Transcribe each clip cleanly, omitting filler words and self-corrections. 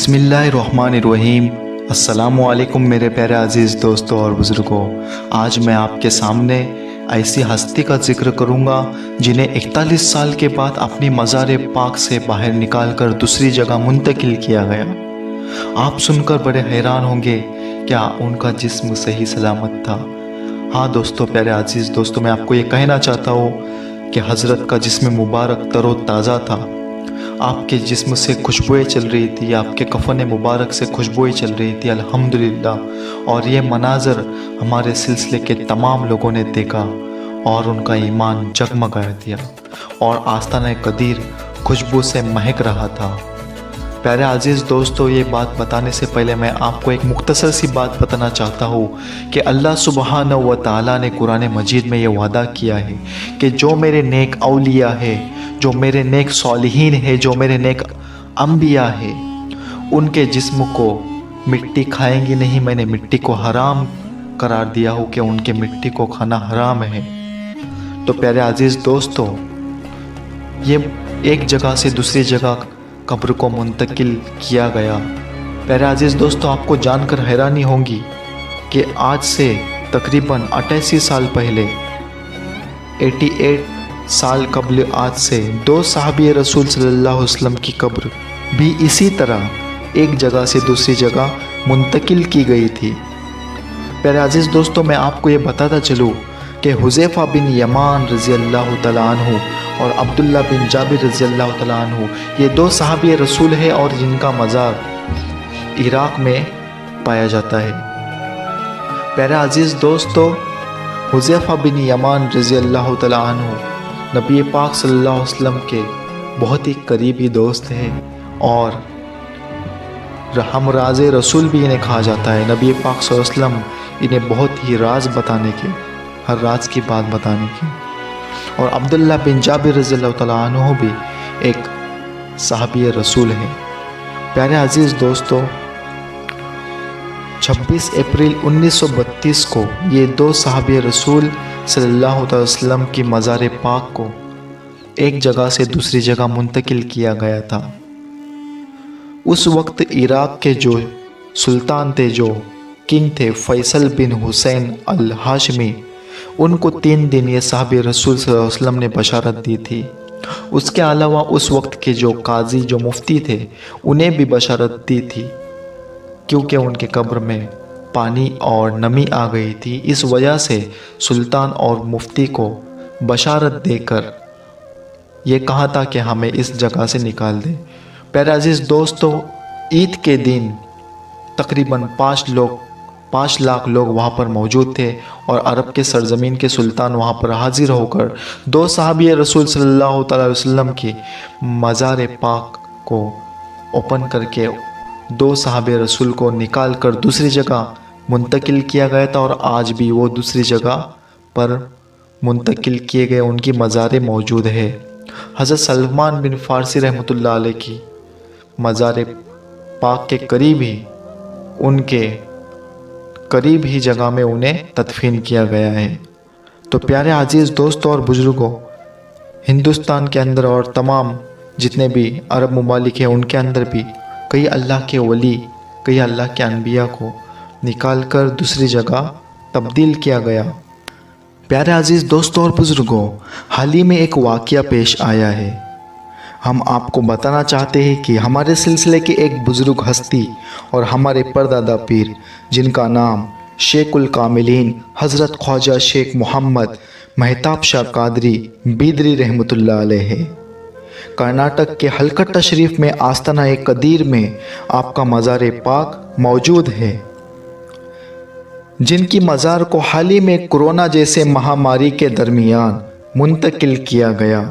बिस्मिल्लाहिर्रहमानिर्रहीम। अस्सलामुअलैकुम मेरे प्यारे अज़ीज़ दोस्तों और बुज़ुर्गों। आज मैं आपके सामने ऐसी हस्ती का जिक्र करूंगा जिन्हें 41 साल के बाद अपनी मज़ार पाक से बाहर निकाल कर दूसरी जगह मुंतकिल किया गया। आप सुनकर बड़े हैरान होंगे, क्या उनका जिस्म सही सलामत था? हाँ दोस्तों, प्यारे अज़ीज़ दोस्तों, मैं आपको ये कहना चाहता हूँ कि हज़रत का जिस्म मुबारक तरो ताज़ा था। आपके जिस्म से खुशबुएं चल रही थी, आपके कफ़न मुबारक से खुशबुएं चल रही थी, अल्हम्दुलिल्लाह। और ये मनाज़र हमारे सिलसिले के तमाम लोगों ने देखा और उनका ईमान जगमगा दिया और आस्ताना कदीर खुशबू से महक रहा था। प्यारे अज़ीज़ दोस्तों, ये बात बताने से पहले मैं आपको एक मुख्तसर सी बात बताना चाहता हूँ कि अल्लाह सुब्हानहू व तआला ने कुरान मजीद में ये वादा किया है कि जो मेरे नेक औलिया है, जो मेरे नेक सालिहीन है, जो मेरे नेक अंबिया है, उनके जिस्म को मिट्टी खाएंगी नहीं। मैंने मिट्टी को हराम करार दिया हो कि उनके मिट्टी को खाना हराम है। तो प्यारे अज़ीज़ दोस्तों, ये एक जगह से दूसरी जगह कब्र को मुंतकिल किया गया। प्यारे अज़ीज़ दोस्तों, आपको जानकर हैरानी होगी कि आज से तकरीबन 88 साल पहले, 88 साल कबल आज से, दो सहाबी रसूल सल्लल्लाहु अलैहि वसल्लम की कब्र भी इसी तरह एक जगह से दूसरी जगह मुंतकिल की गई थी। प्यारे अज़ीज़ दोस्तों, मैं आपको ये बताता चलूँ कि हुज़ैफ़ा बिन यमान रज़ी अल्लाह तआला अन्हु और अब्दुल्ला बिन जाबिर रज़ी अल्लाह तआला अन्हु, ये दो सहाबी रसूल है और जिनका मज़ार इराक़ में पाया जाता है। प्यारे अज़ीज़ दोस्तों, हुज़ैफ़ा बिन यमान रज़ी अल्लाह तआला अन्हु नबी पाक सल्लल्लाहु अलैहि वसल्लम के बहुत ही करीबी दोस्त हैं और हमराज़ रसूल भी इन्हें कहा जाता है। नबी पाक सल्लल्लाहु अलैहि वसल्लम इन्हें बहुत ही राज बताने के, हर राज की बात बताने की। और अब्दुल्ला बिन जाबिर रज़ी अल्लाह तआला अन्हु भी एक सहाबी रसूल है। प्यारे अज़ीज़ दोस्तों, 26 अप्रैल 1932 को ये दो सहाबी रसूल सल्लल्लाहु अलैहि वसल्लम की मज़ार पाक को एक जगह से दूसरी जगह मुंतकिल किया गया था। उस वक्त इराक़ के जो सुल्तान थे, जो किंग थे, फैसल बिन हुसैन अल हाशमी, उनको 3 दिन ये सहाबी रसूल सल्लल्लाहु अलैहि वसल्लम ने बशारत दी थी। उसके अलावा उस वक्त के जो काजी, जो मुफ्ती थे, उन्हें भी बशारत दी थी, क्योंकि उनके कब्र में पानी और नमी आ गई थी। इस वजह से सुल्तान और मुफ्ती को बशारत देकर ये कहा था कि हमें इस जगह से निकाल दें। प्यारे अज़ीज़ दोस्तों, ईद के दिन तकरीबन 5 लाख लोग वहाँ पर मौजूद थे और अरब के सरज़मीन के सुल्तान वहाँ पर हाजिर होकर दो सहाबी रसूल सल्लल्लाहु अलैहि वसल्लम की मज़ार पाक को ओपन करके दो सहाबे रसूल को निकाल कर दूसरी जगह मुंतकिल किया गया था। और आज भी वो दूसरी जगह पर मुंतकिल किए गए उनकी मज़ारें मौजूद है। हज़रत सलमान बिन फ़ारसी रहमतुल्लाह अलैह की मज़ार पाक के करीब ही जगह में उन्हें तदफीन किया गया है। तो प्यारे अज़ीज़ दोस्तों और बुज़ुर्गों, हिंदुस्तान के अंदर और तमाम जितने भी अरब ममालिक हैं, उनके अंदर भी कई अल्लाह के वली, कई अल्लाह के अनबिया को निकाल कर दूसरी जगह तब्दील किया गया। प्यारे अज़ीज़ दोस्तों और बुज़ुर्गों, हाल ही में एक वाक़या पेश आया है। हम आपको बताना चाहते हैं कि हमारे सिलसिले के एक बुज़ुर्ग हस्ती और हमारे परदादा पीर, जिनका नाम शेखुल कामिलीन हज़रत ख्वाजा शेख मोहम्मद महताब शाह कादरी बीदरी रहमतुल्लाह अलैह है, कर्नाटक के हलकट्टा शरीफ में आस्ताना कदीर में आपका मज़ार पाक मौजूद है, जिनकी मज़ार को हाल ही में कोरोना जैसे महामारी के दरमियान मुंतकिल किया गया,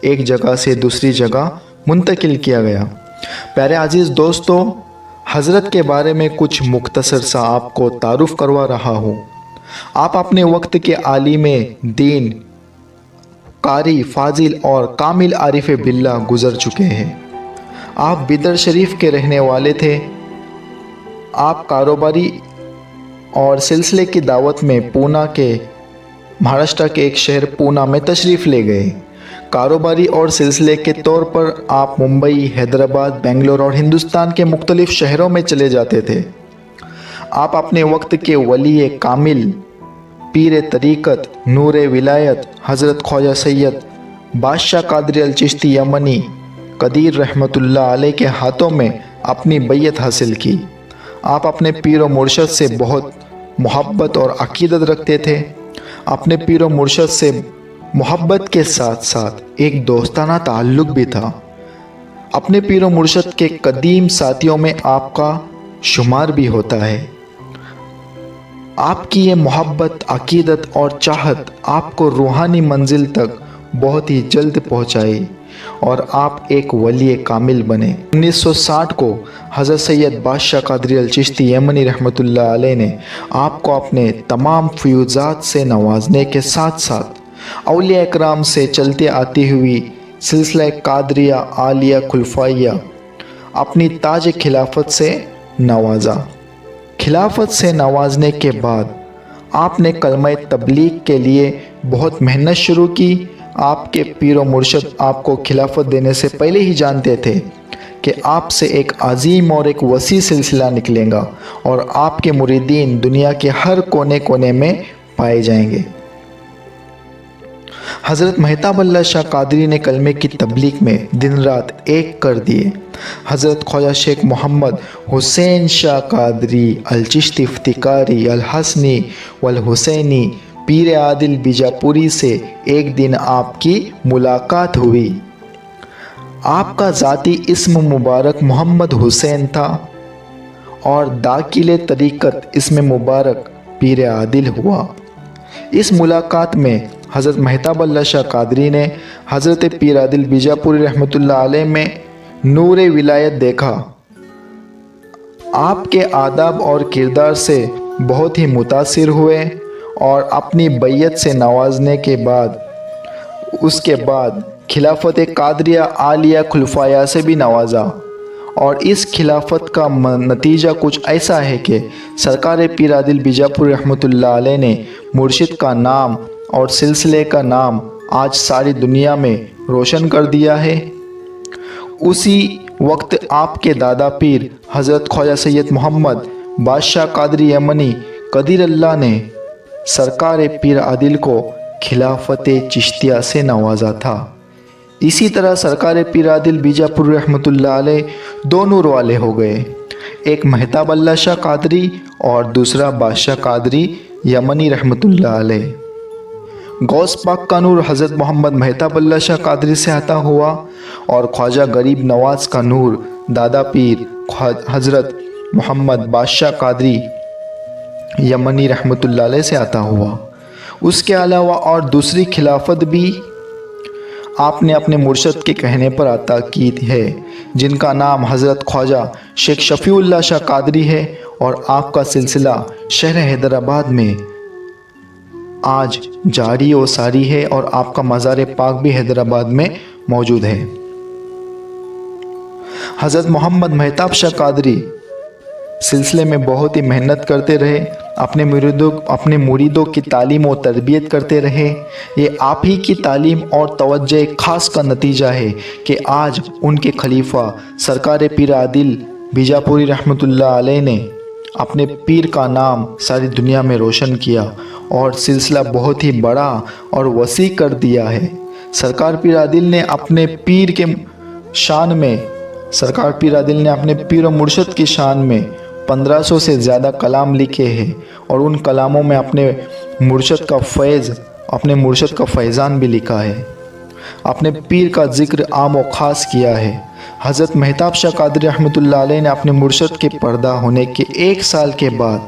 एक जगह से दूसरी जगह मुंतकिल किया गया। प्यारे अज़ीज़ दोस्तों, हज़रत के बारे में कुछ मुख्तसर सा आपको तारुफ़ करवा रहा हूँ। आप अपने वक्त के आलिम दीन, कारी, फाजिल और कामिल आरिफ बिल्ला गुज़र चुके हैं। आप बिदर शरीफ के रहने वाले थे। आप कारोबारी और सिलसिले की दावत में पूना के, महाराष्ट्र के एक शहर पूना में तशरीफ़ ले गए। कारोबारी और सिलसिले के तौर पर आप मुंबई, हैदराबाद, बेंगलोर और हिंदुस्तान के मुख्तलिफ शहरों में चले जाते थे। आप अपने वक्त के वली कामिल, पीर तरीक़त, नूर विलायत हज़रत ख्वाजा सैयद बादशाह कादरी अल चिश्ती यमनी कदीर रहमतुल्लाह अलैह के हाथों में अपनी बैयत हासिल की। आप अपने पीर व मुर्शद से बहुत मोहब्बत और अकीदत रखते थे। अपने पीर व मुर्शद से मोहब्बत के साथ साथ एक दोस्ताना ताल्लुक़ भी था। अपने पीर व मुर्शद के कदीम साथियों में आपका शुमार भी होता है। आपकी ये मोहब्बत, अकीदत और चाहत आपको रूहानी मंजिल तक बहुत ही जल्द पहुंचाई और आप एक वली कामिल बने। 1960 को हज़रत सैयद बादशाह कादरी अल चिश्ती यमनी रहमतुल्लाह अलैह ने आपको अपने तमाम फ़यूज़ात से नवाजने के साथ साथ औलिया इकराम से चलते आती हुई सिलसिला कादरिया आलिया खुलफाइया अपनी ताज खिलाफत से नवाजा। खिलाफत से नवाजने के बाद आपने कलमा तबलीग के लिए बहुत मेहनत शुरू की। आपके पीर व मुर्शद आपको खिलाफत देने से पहले ही जानते थे कि आपसे एक अजीम और एक वसी सिलसिला निकलेगा और आपके मुरीदीन दुनिया के हर कोने कोने में पाए जाएंगे। हज़रत मेहताब अल्लाह शाह कादरी ने कलमे की तबलीग में दिन रात एक कर दिए। हज़रत ख्वाजा शेख मोहम्मद हुसैन शाह कादरी अल चिश्ती इफ्तिकारी अल हसनी वल हुसैनी पीर आदिल बीजापुरी से एक दिन आपकी मुलाकात हुई। आपका ज़ाती इस्म मुबारक मोहम्मद हुसैन था और दाखिले तरीक़त इस्म मुबारक पीर आदिल हुआ। इस मुलाकात में हज़रत मेहताब अल्लाह शाह कादरी ने हज़रत पीर आदिल बीजापुरी रहमतुल्लाह अलैह में नूर विलायत देखा। आपके आदाब और किरदार से बहुत ही मुतासिर हुए और अपनी बैयत से नवाजने के बाद उसके बाद खिलाफत कादरिया आलिया खुलफाया से भी नवाजा। और इस खिलाफत का नतीजा कुछ ऐसा है कि सरकार पीर आदिल बीजापुरी रहमतुल्लाह अलैह ने मुर्शिद का नाम और सिलसिले का नाम आज सारी दुनिया में रोशन कर दिया है। उसी वक्त आपके दादा पीर हज़रत ख्वाजा सैयद मोहम्मद बादशाह कादरी यमनी कदीर अल्लाह ने सरकार पीर आदिल को खिलाफत चिश्तिया से नवाजा था। इसी तरह सरकार पीर आदिल बीजापुर रहमतुल्लाह अलैह दो नूर वाले हो गए, एक मेहताब अल्लाह शाह कादरी और दूसरा बादशाह कादरी यमनी रहमतुल्लाह अलैह। गौस पाक का नूर हज़रत मोहम्मद मेहताब अल्लाह शाह कादरी से आता हुआ और ख्वाजा गरीब नवाज का नूर दादा पीर हज़रत मोहम्मद बादशाह कादरी यमनी रहमतुल्लाह अलैह से आता हुआ। उसके अलावा और दूसरी खिलाफत भी आपने अपने मुर्शद के कहने पर अता की है, जिनका नाम हज़रत ख्वाजा शेख शफ़ीउल्लाह शाह कादरी है और आपका सिलसिला शहर हैदराबाद में आज जारी व सारी है और आपका मज़ार पाक भी हैदराबाद में मौजूद है। हज़रत मोहम्मद मेहताब शाह कादरी सिलसिले में बहुत ही मेहनत करते रहे, अपने मुरीदों की तालीम और तरबियत करते रहे। ये आप ही की तालीम और तवज्जो ख़ास का नतीजा है कि आज उनके खलीफा सरकार पीर आदिल बीजापुरी रहमतुल्लाह अलैह ने अपने पीर का नाम सारी दुनिया में रोशन किया और सिलसिला बहुत ही बड़ा और वसी कर दिया है। सरकार पीर आदिल ने अपने पीर के शान में सरकार पीर आदिल ने अपने पीर और मुर्शद की शान में 1500 से ज़्यादा कलाम लिखे हैं और उन कलामों में अपने मुर्शद का फैज़ान भी लिखा है। अपने पीर का ज़िक्र आम और ख़ास किया है। हज़रत मेहताब शाह कादरी रहमतुल्लाह अलैह ने अपने मुर्शद के पर्दा होने के 1 साल के बाद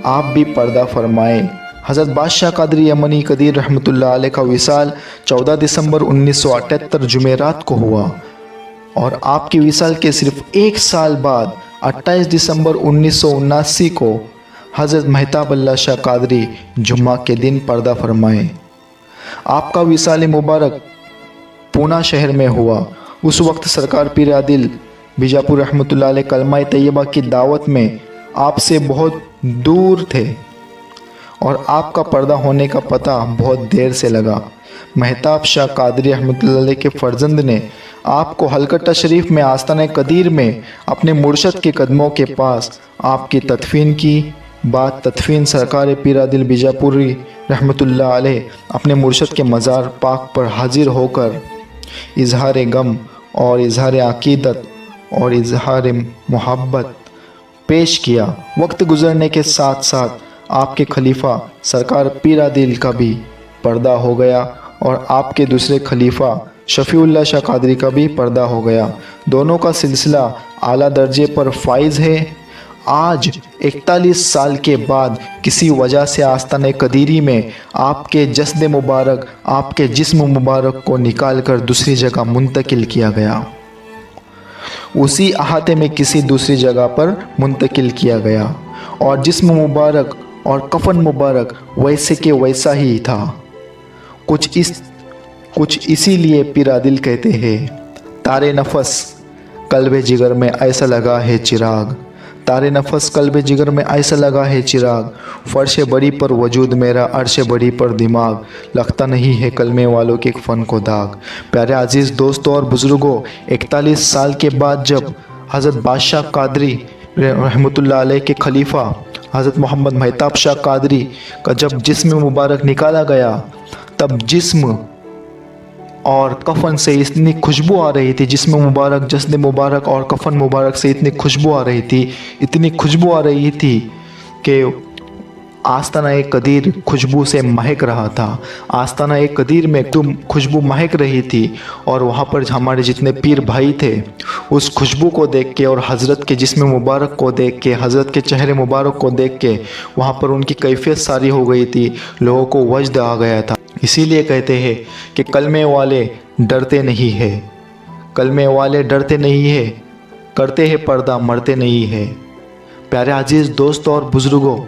आप भी पर्दा फरमाए। हज़रत बादशाह कादरी यमनी कदीर रहमतुल्लाह अलैह का विसाल 14 दिसंबर 1978 जुमेरात को हुआ और आपके विसाल के सिर्फ 1 साल बाद 28 दिसंबर 1979 को हज़रत मेहताब अल्लाह शाह कादरी जुम्मा के दिन पर्दा फरमाए। आपका विसाल मुबारक पूना शहर में हुआ। उस वक्त सरकार पीर आदिल बीजापुर रहमतुल्लाह अलैह कलमा तैयबा की दावत में आपसे बहुत दूर थे और आपका पर्दा होने का पता बहुत देर से लगा। महताब शाह कादरी रहमतुल्लाह अलैह के फर्जंद ने आपको हलकट्टा शरीफ में आस्ताना कदीर में अपने मुर्शद के कदमों के पास आपकी तदफीन की। बाद तदफीन सरकार पीरादिल बीजापुरी रहमतुल्लाह अलैह अपने मुर्शद के मज़ार पाक पर हाजिर होकर इजहार गम और इजहार अक़ीदत और इजहार मोहब्बत पेश किया। वक्त गुजरने के साथ साथ आपके खलीफा सरकार पीरादिल का भी पर्दा हो गया और आपके दूसरे खलीफा शफ़ीउल्लाह शाह कादरी का भी पर्दा हो गया। दोनों का सिलसिला आला दर्जे पर फाइज है। आज 41 साल के बाद किसी वजह से आस्ताने कदीरी में आपके जस्द मुबारक, आपके जिस्म मुबारक को निकाल कर दूसरी जगह मुंतकिल किया गया। उसी अहाते में किसी दूसरी जगह पर मुंतकिल किया गया और जिस्म मुबारक और कफन मुबारक वैसे के वैसा ही था। कुछ इसीलिए पीरादिल कहते हैं, तारे नफस कल्बे जिगर में ऐसा लगा है चिराग, तारे नफस कल्बे जिगर में ऐसा लगा है चिराग, फर्श बड़ी पर वजूद मेरा अर्श बड़ी पर दिमाग, लगता नहीं है कलमे वालों के फ़न को दाग। प्यारे अजीज़ दोस्तों और बुज़ुर्गों, 41 साल के बाद जब हज़रत बादशाह कादरी रहमतुल्लाह अलैह के खलीफा हज़रत मोहम्मद महताब शाह कादरी का जब जिस्म मुबारक निकाला गया, तब जिस्म और कफन से इतनी खुशबू आ रही थी, जिस्म मुबारक, जस्द मुबारक और कफन मुबारक से इतनी खुशबू आ रही थी, इतनी खुशबू आ रही थी कि आस्ताना कदीर खुशबू से महक रहा था। आस्ताना कदीर में तुम खुशबू महक रही थी और वहाँ पर हमारे जितने पीर भाई थे उस खुशबू को देख के और हज़रत के जिस्म मुबारक को देख के, हज़रत के चेहरे मुबारक को देख के वहाँ पर उनकी कैफियत सारी हो गई थी, लोगों को वजद आ गया था। इसीलिए कहते हैं कि कलमे वाले डरते नहीं है, कलमे वाले डरते नहीं है, करते हैं पर्दा मरते नहीं है। प्यारे अजीज़ दोस्तों और बुज़ुर्गों,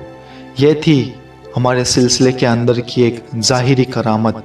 ये थी हमारे सिलसिले के अंदर की एक ज़ाहिरी करामत।